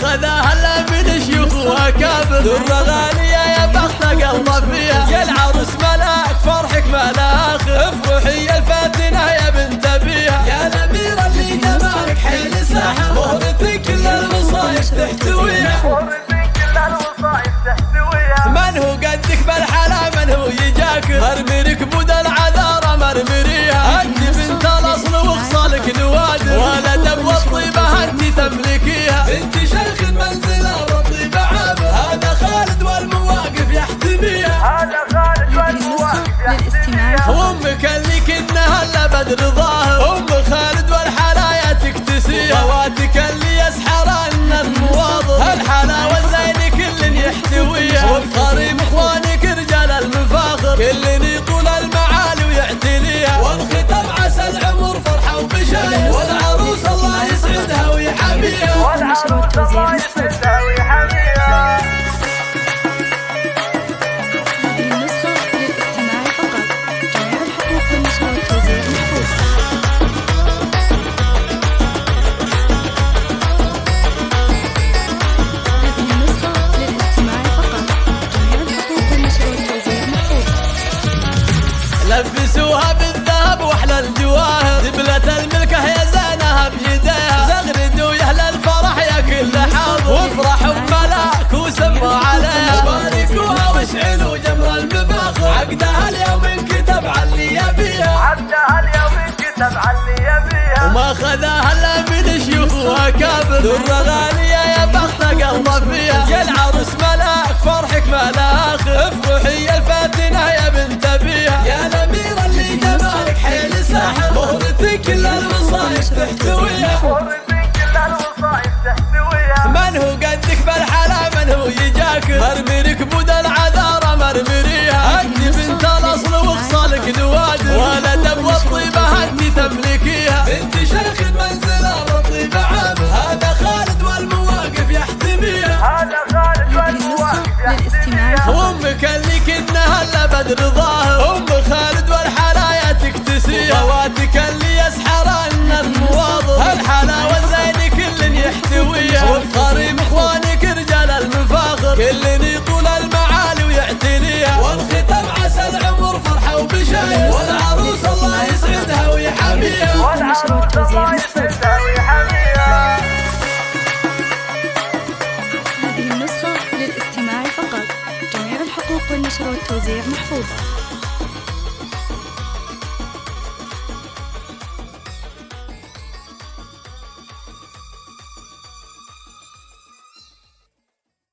خذاها الا من شيوخ واكابر، درة غالية يا بخت قلبه فيها، يا العروس ملاك فرحك ما له اخر، افرحي يا الفاتنة يا بنت ابيها، يا الاميرة اللي جمالك حيل ساحر، مهرتك كل الوصايف تحتويها، من هو قدك بالحلا من هو يجاك، ارمي ركبود العذارى مرمريها، انت بنت الاصل وخصالك نوادر، ولد والطيبه انت تملكيها، انت شيخ المنزله والطيبه عابر، هذا خالد والمواقف يحتميها، امك اللي كنها الا بدر ظاهر، ام خالد والحلايا تكتسيها، خواتك اللي يسحرن المواظر، الحلاوه الزين كل يحتويها، وبقريب اخوانك رجال المفاخر، كل يطول المعالي ويعتليها، والختام عسى العمر فرحه وبشاير، والعروس الله يسعدها ويحميها، والعروس الله يسعدها ويحميها. هذه النسخة للاستماع فقط، جميع الحقوق والنشر والتوزيع محفوظ. هذه النسخة للاستماع فقط، جميع الحقوق والنشر والتوزيع محفوظ. لبسوها بالذهب واحلى الجواهر، دبلة الملكة يا زينها بيديها، زغردوا يا اهل الفرح يا كل حاضر، وافرحوا بملاك وسموا عليها، باركوها واشعلوا جمر المفاخر، عقدها اليوم انكتب علي يبيها، عقدها اليوم انكتب علي يبيها، وما خذاها الا من شيوخ واكابر، درة غالية يا بخت قلبه فيها، يا العروس ملاك فرحك ما له اخر، افرحي يا الفاتنة يا بنت ابيها، يا الاميرة اللي جمالك حيل ساحر، مهرتك كل الوصايف تحتويها، من هو قدك بالحلا من هو يجاك، ارمي ركبود العذارى مرمريها، انت بنت الاصل وخصالك نوادر، ولد والطيبه انت تملكيها، انت شيخ المنزله والطيبه عابر، هذا خالد والمواقف يحتميها، هذا خالد هذه النسخة للاستماع فقط. امك اللي كنها الا بدر ظاهر، ام خالد والحلايا تكتسيها، خواتك اللي يسحرن المواظر، الحلاوه الزين كل يحتويها، وبقريب اخوانك رجال المفاخر، كل يطول المعالي ويعتليها، والختام عسى العمر فرحه وبشاير، والعروس الله يسعدها ويحميها، والعروس الله يسعدها ويحميها. هذه النسخة للاستماع فقط، جميع الحقوق والنشر والتوزيع محفوظة.